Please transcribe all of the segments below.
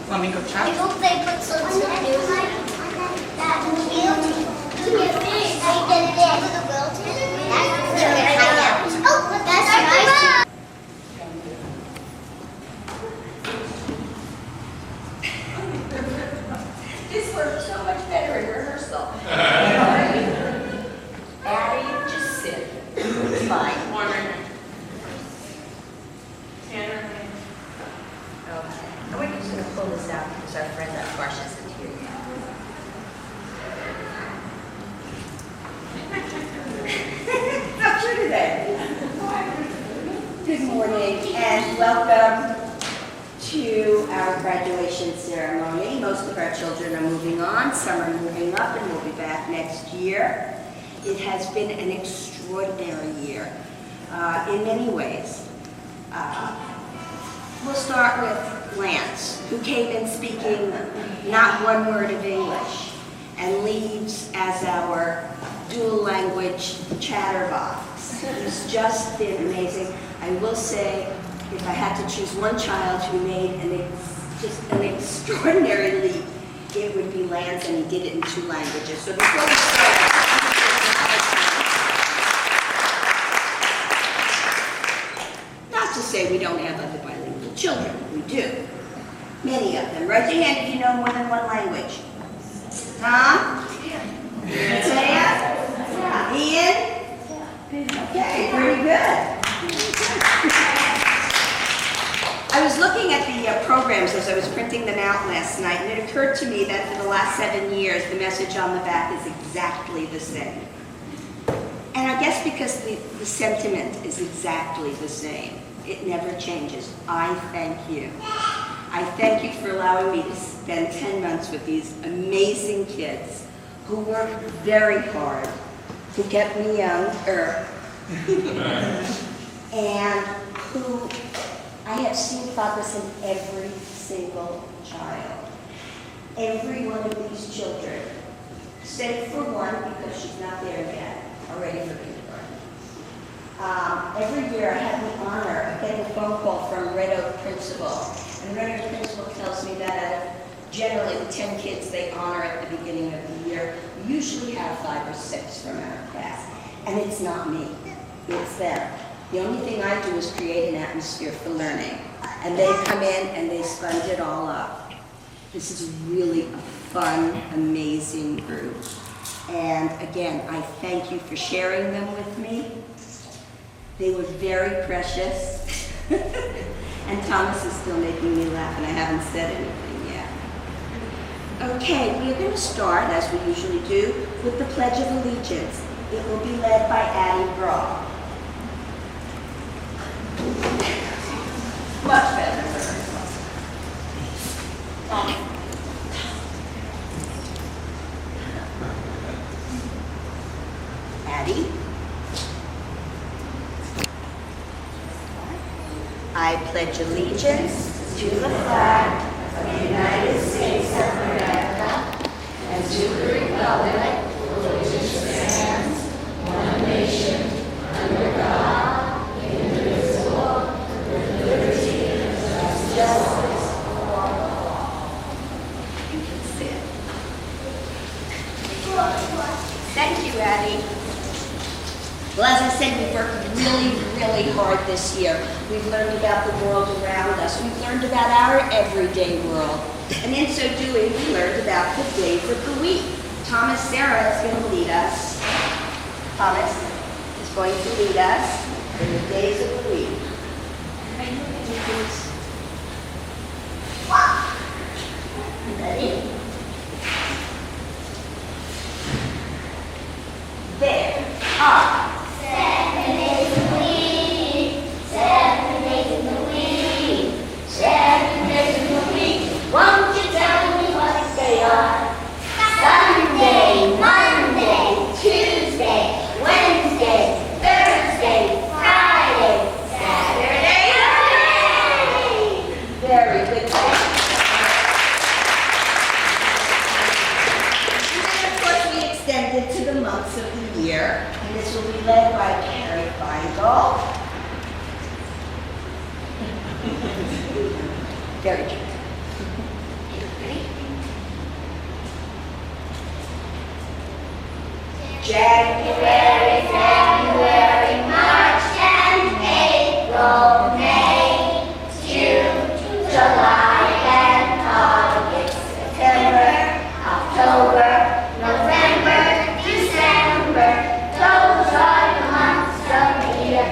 Want me to go check? I hope they put some news that you Oh, that's nice. This worked so much better in rehearsal. Addie, just sit. It's fine. One right here. Okay. We're just going to pull this out because our friend that brushes it here. Not true today. Good morning and welcome to our graduation ceremony. Most of our children are moving on, some are moving up and will be back next year. It has been an extraordinary year in many ways. We'll start with Lance, who came in speaking not one word of English and leaves as our dual language chatterbox. He's just been amazing. I will say, if I had to choose one child who made just an extraordinary leap, it would be Lance, and he did it in 2 languages. So before we start, not to say we don't have other bilingual children, we do. Many of them. Raise your hand if you know more than 1 language. Huh? Isaiah? Ian? Okay, pretty good. I was looking at the programs as I was printing them out last night, and it occurred to me that for the last 7 years, the message on the back is exactly the same. And I guess because the sentiment is exactly the same, it never changes. I thank you. I thank you for allowing me to spend 10 months with these amazing kids who worked very hard, who kept me younger, and who I have seen progress in every single child. Every one of these children, save for one because she's not there yet, already for kindergarten. Every year I have the honor of getting a phone call from Red Oak principal. And Red Oak principal tells me that out of generally the 10 kids they honor at the beginning of the year, we usually have 5 or 6 from our class. And it's not me, it's them. The only thing I do is create an atmosphere for learning. And they come in and they sponge it all up. This is really a fun, amazing group. And again, I thank you for sharing them with me. They were very precious. And Thomas is still making me laugh, and I haven't said anything yet. Okay, we're going to start, as we usually do, with the Pledge of Allegiance. It will be led by Addie Braw. Much better. Addie? I pledge allegiance to the flag of the United States of America and to the republic for which it stands, one nation, under God, indivisible, with liberty and justice for all. You can sit. Thank you, Addie. Well, as I said, we've worked really hard this year. We've learned about the world around us. We've learned about our everyday world. And in so doing, we learned about the days of the week. Thomas Sarah is going to lead us. Thomas is going to lead us in the days of the week. Ready? There are 7 days in the week, 7 days in the week, 7 days in the week. Won't you tell me what they are? Sunday, Monday, Tuesday, Wednesday, Thursday, Friday, Saturday, Sunday. Very good. And then, of course, we extended to the months of the year. And this will be led by Carrie Feingold. Very good. January, February, March, and April, May, June, July, and August, September, October, November, December. Those are the months of the year.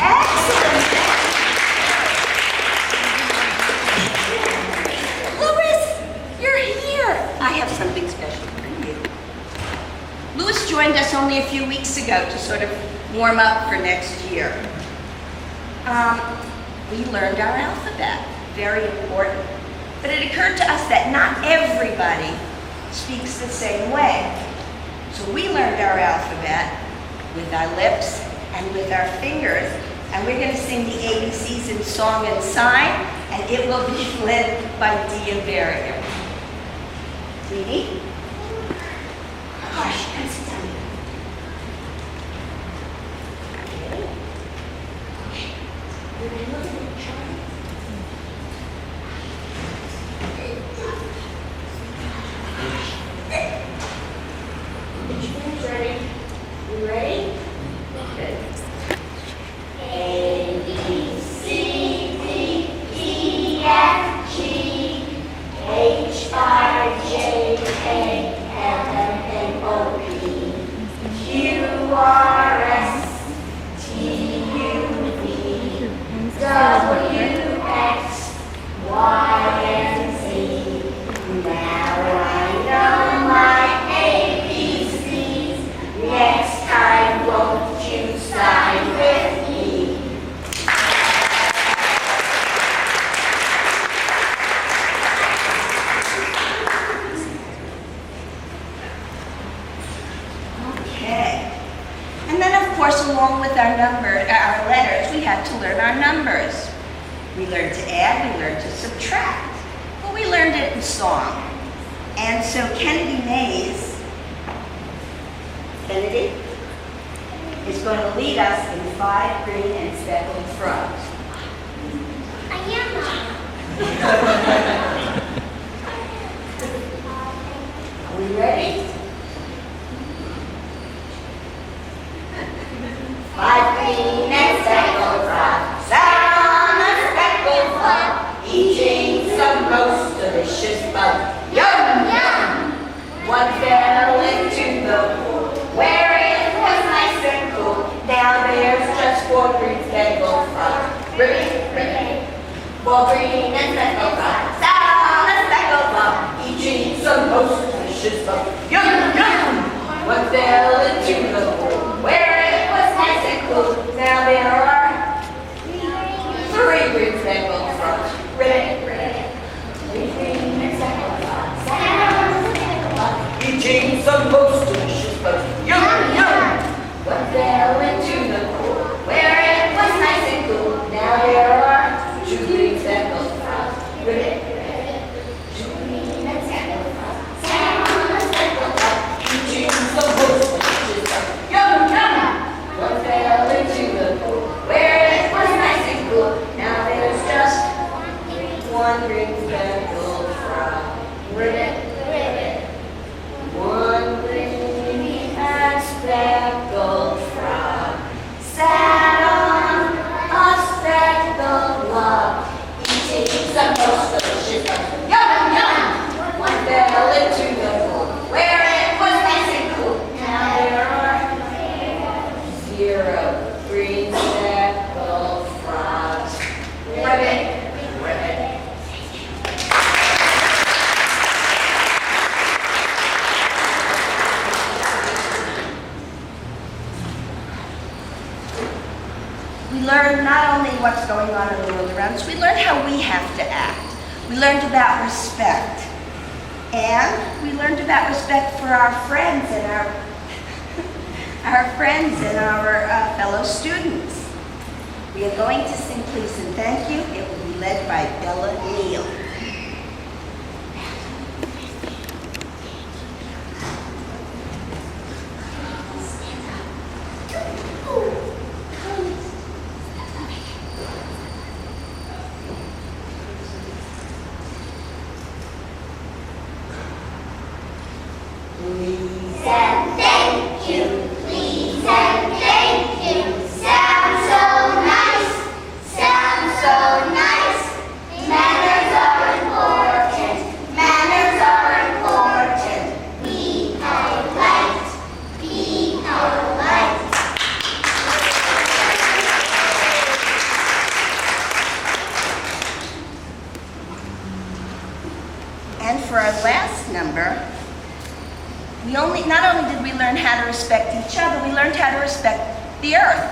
Excellent. Louis, you're here. I have something special for you. Louis joined us only a few weeks ago to sort of warm up for next year. We learned our alphabet, very important. But it occurred to us that not everybody speaks the same way. So we learned our alphabet with our lips and with our fingers, and we're going to sing the ABCs in song and sign, and it will be led by Dia Berrigan. Sweetie? Hush, come sit down. Okay. We're going to look at the chart. Ready? You ready? Good. A, B, C, D, E, F, G, H, I, J, K, L, M, N, O, P, Q, R, S, T, U, V, W, X, Y, and Z. Now I know my ABCs. Next time, won't you sign with me? Okay. And then, of course, along with our letters, we had to learn our numbers. We learned to add, we learned to subtract. Well, we learned it in song. And so Kennedy Mays, Kennedy, is going to lead us in 5 green and speckled frogs. I am Are we ready? 5 green and speckled frogs sat on a speckled frog, eating some most delicious bug. Yum, yum! One fell into the pool where it was nice and cool. Now there's just 4 green speckled frogs. Ribbit, ribbit. 4 green and speckled frogs sat on a speckled frog, eating some most delicious bug. Yum, yum! One fell into the pool where it was nice and cool. Now there are 3 green speckled frogs. Ribbit, ribbit. 3 green and speckled frogs sat on a speckled frog, eating some most delicious bug. Yum, yum! One fell into the pool where it was nice and cool. Now there are 2 green speckled frogs. Ribbit, ribbit. 2 green and speckled frogs sat on a speckled frog, eating some most delicious bug. Yum, yum! One fell into the pool where it was nice and cool. Now there's just 1 green speckled frog. Ribbit, ribbit. 1 green and speckled frog sat on a speckled log, eating some most delicious bug. Yum, yum! One fell into the pool where it was nice and cool. Now there are 0 green speckled frogs. Ribbit, ribbit. We learned not only what's going on in the world around us, we learned how we have to act. We learned about respect. And we learned about respect for our friends and our fellow students. We are going to sing Please and Thank You. It will be led by Bella Neal. Please and you, please and thank you. Sound so nice, sound so nice. Manners are important, manners are important. Be polite, be polite. And for our last number, not only did we learn how to respect each other, we learned how to respect the earth.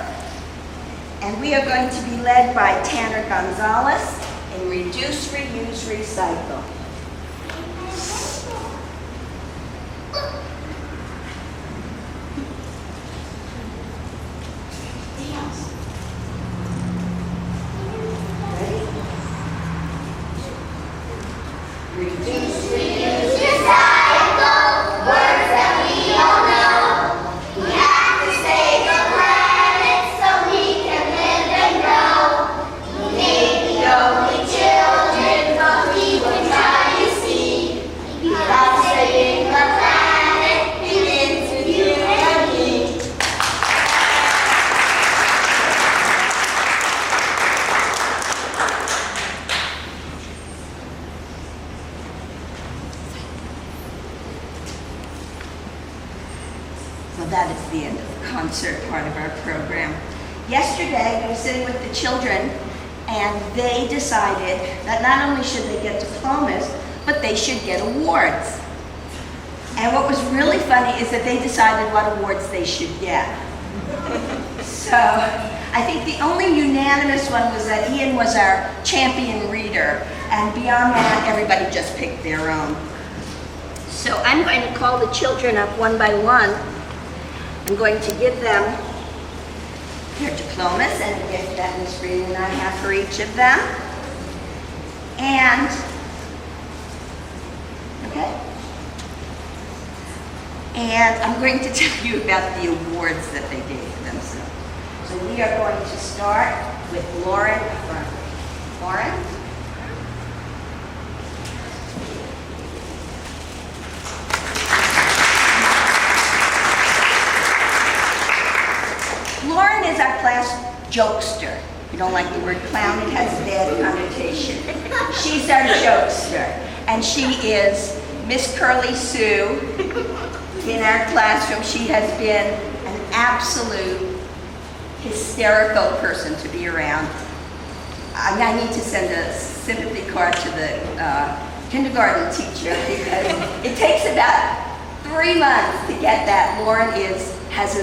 And we are going to be led by Tanner Gonzalez in Reduce, Reuse, Recycle. Reduce, reuse, recycle, words that we all know. We have to save the planet so we can live and grow. We may be only children, but we would try to see. Because saving the planet begins with you and me. Well, that is the end of the concert part of our program. Yesterday, we were sitting with the children, and they decided that not only should they get diplomas, but they should get awards. And what was really funny is that they decided what awards they should get. So, I think the only unanimous one was that Ian was our champion reader, and beyond that, everybody just picked their own. So I'm going to call the children up one by one. I'm going to give them their diplomas and a gift that Ms. Breen and I have for each of them. And, okay? And I'm going to tell you about the awards that they gave themselves. So we are going to start with Lauren. Lauren? Lauren is our class jokester. You don't like the word clown, it has a bad connotation. She's our jokester. And she is Miss Curly Sue in our classroom. She has been an absolute hysterical person to be around. I need to send a sympathy card to the kindergarten teacher because it takes about 3 months to get that. Lauren has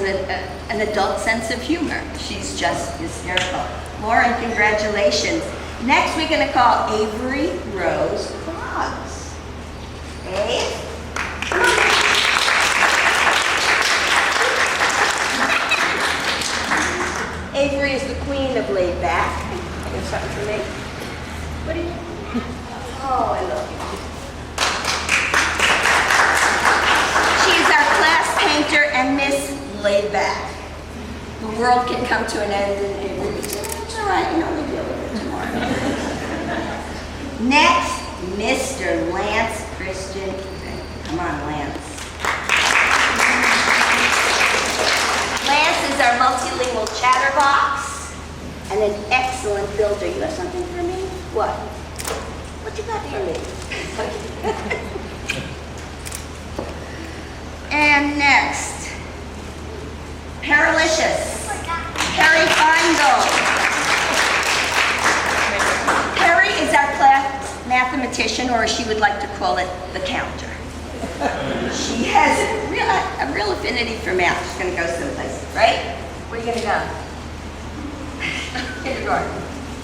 an adult sense of humor. She's just hysterical. Lauren, congratulations. Next, we're going to call Avery Rose Boggs. Ave? Avery is the queen of laid back. I got something for me. What do you? Oh, I love you. She is our class painter and Miss Laid Back. The world can come to an end and Avery said, it's all right, you know, we'll deal with it tomorrow. Next, Mr. Lance Christian. Come on, Lance. Lance is our multilingual chatterbox and an excellent builder. You have something for me? What? What you got for me? And next, Perilicious. Perry Feingold. Perry is our class mathematician, or as she would like to call it, the counter. She has a real affinity for math. She's going to go someplace, right? Where are you going to go? Kindergarten.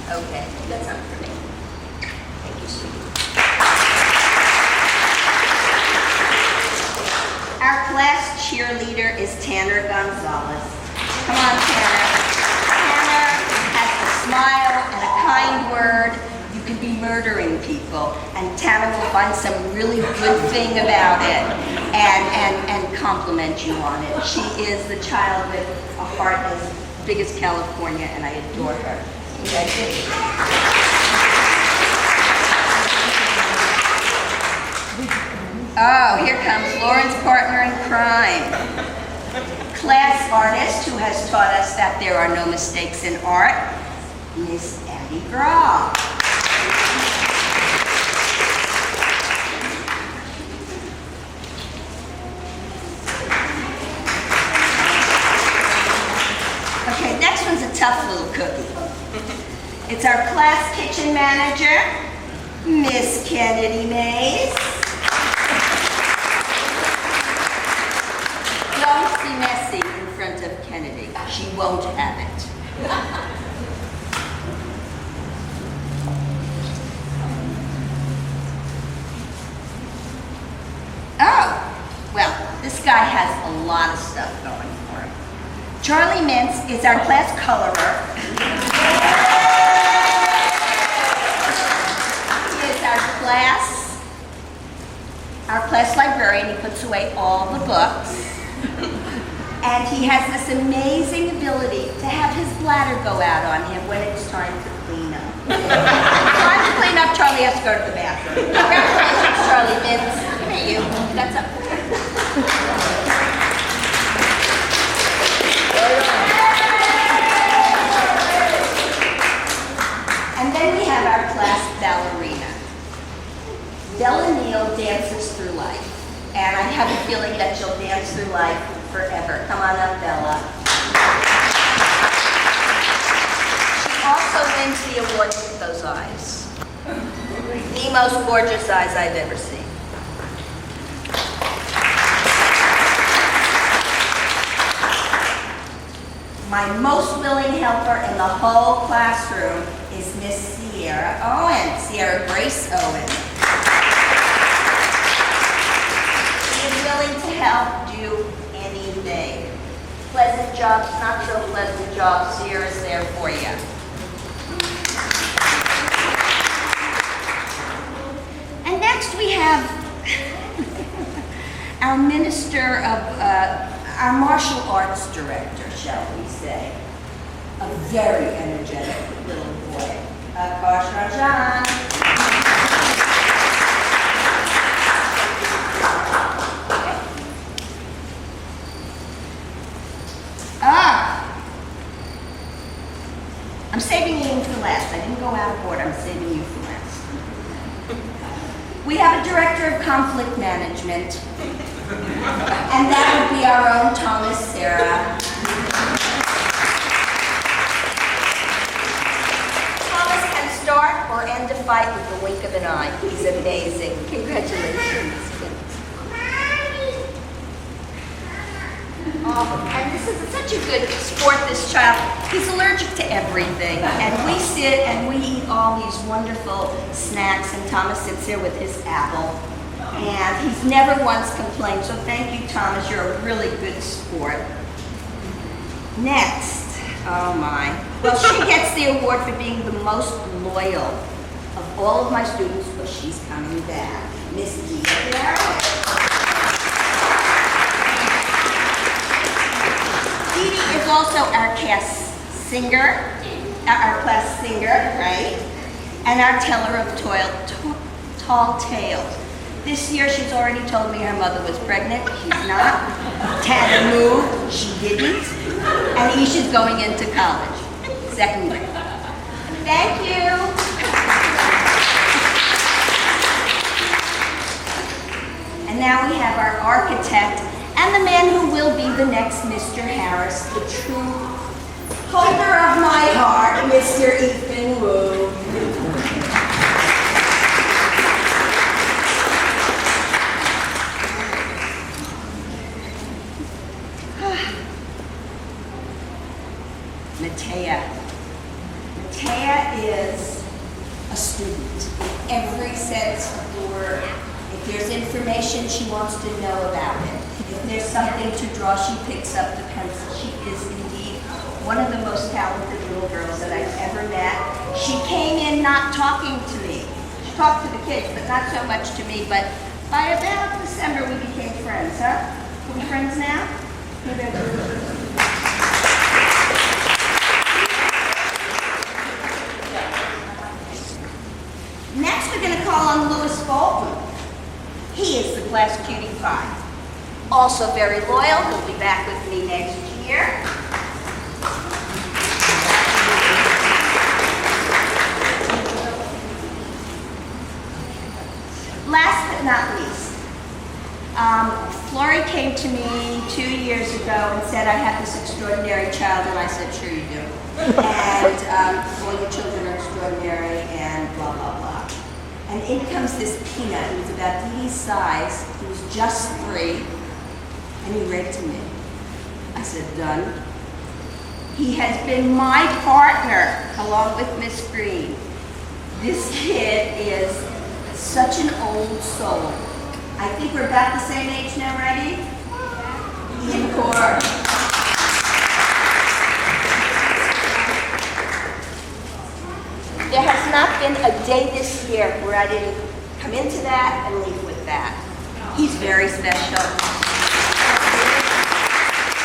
Okay, that's something for me. Thank you, sweetie. Our class cheerleader is Tanner Gonzalez. Come on, Tanner. Tanner has a smile and a kind word. You could be murdering people, and Tanner will find some really good thing about it and compliment you on it. She is the child with a heart as big as California, and I adore her. Congratulations. Oh, here comes Lauren's partner in crime. class artist who has taught us that there are no mistakes in art, Miss Abby Graw. Okay, next one's a tough little cookie. It's our class kitchen manager, Miss Kennedy Mays. Don't be messy in front of Kennedy. She won't have it. Oh, well, this guy has a lot of stuff going for him. Charlie Mintz is our class colorer. He is our class librarian. He puts away all the books. And he has this amazing ability to have his bladder go out on him when it's time to clean up. Time to clean up, Charlie has to go to the bathroom. Congratulations, Charlie Mintz. Come here, you. That's up. And then we have our class ballerina. Bella Neal dances through life. And I have a feeling that she'll dance through life forever. Come on up, Bella. She also wins the award with those eyes. The most gorgeous eyes I've ever seen. My most willing helper in the whole classroom is Miss Sierra Owen, Sierra Grace Owen. She is willing to help do anything. Pleasant jobs, not so pleasant jobs, Sierra's there for you. And next we have our minister of, our martial arts director, shall we say. A very energetic little boy, Akash Rajan. I'm saving you for last. I didn't go out of order. I'm saving you for last. We have a director of conflict management, and that would be our own Thomas Sarah. Thomas can start or end a fight with the wink of an eye. He's amazing. Congratulations. Oh, and this is such a good sport, this child. He's allergic to everything. And we sit and we eat all these wonderful snacks, and Thomas sits here with his apple. And he's never once complained, so thank you, Thomas. You're a really good sport. Next, oh my. Well, she gets the award for being the most loyal of all of my students, but she's coming back. Miss Dee Barrett. Dee Dee is also our class singer, right? And our teller of tall tales. This year, she's already told me her mother was pregnant. She's not. Tana moved. She didn't. And Isha's going into college. Second grade. Thank you. And now we have our architect and the man who will be the next Mr. Harris, the true holder of my heart, Mr. Ethan Wu. Matea is a student in every sense of the word. If there's information, she wants to know about it. If there's something to draw, she picks up the pencil. She is indeed one of the most talented little girls that I've ever met. She came in not talking to me. She talked to the kids, but not so much to me. But by about December, we became friends, huh? Are we friends now? Next, we're going to call on Louis Bolton. He is the class cutie pie. Also very loyal. He'll be back with me next year. Last but not least, Flory came to me 2 years ago and said, I have this extraordinary child, and I said, sure you do. And all your children are extraordinary, and blah, blah, blah. And in comes this peanut. He was about Dee Dee's size. He was just 3, and he read to me. I said, done. He has been my partner, along with Miss Green. This kid is such an old soul. I think we're about the same age now, right? Ian Core. There has not been a day this year where I didn't come into that and leave with that. He's very special.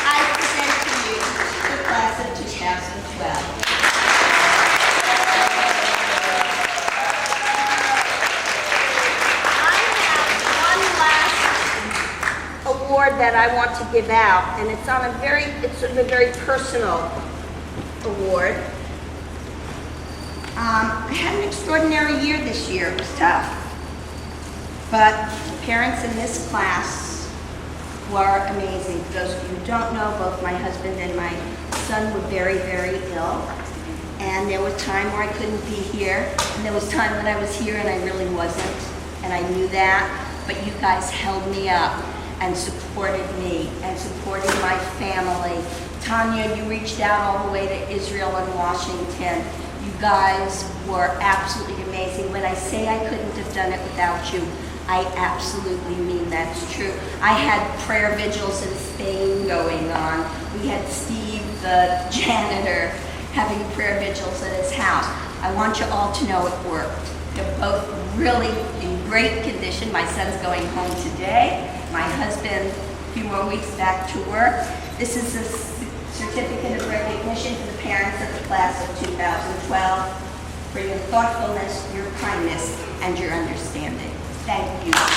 I present to you the class of 2012. Award that I want to give out, and it's a very personal award. I had an extraordinary year this year. It was tough, but the parents in this class were amazing. For those of you who don't know, both my husband and my son were very, very ill, and there was time where I couldn't be here, and there was time when I was here and I really wasn't, and I knew that, but you guys held me up and supported me and supported my family. Tanya, you reached out all the way to Israel and Washington. You guys were absolutely amazing. When I say I couldn't have done it without you, I absolutely mean that's true. I had prayer vigils in Spain going on. We had Steve, the janitor, having prayer vigils at his house. I want you all to know it worked. They're both really in great condition. My son's going home today. My husband, a few more weeks back to work. This is a certificate of recognition to the parents of the class of 2012 for your thoughtfulness, your kindness, and your understanding. Thank you so much.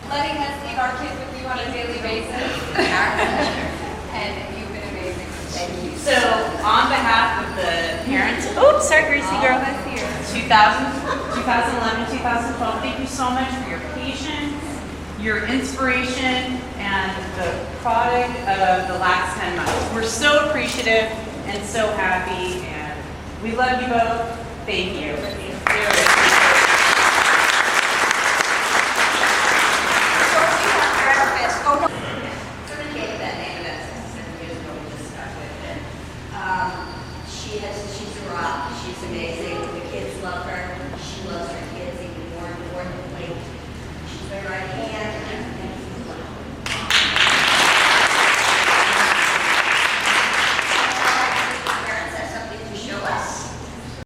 Letting us leave our kids with you on a daily basis. And you've been amazing. Thank you. So, on behalf of the parents, oops, sorry, Gracie girl, 2011, 2012, thank you so much for your patience, your inspiration, and the product of the last 10 months. We're so appreciative and so happy, and we love you both. Thank you.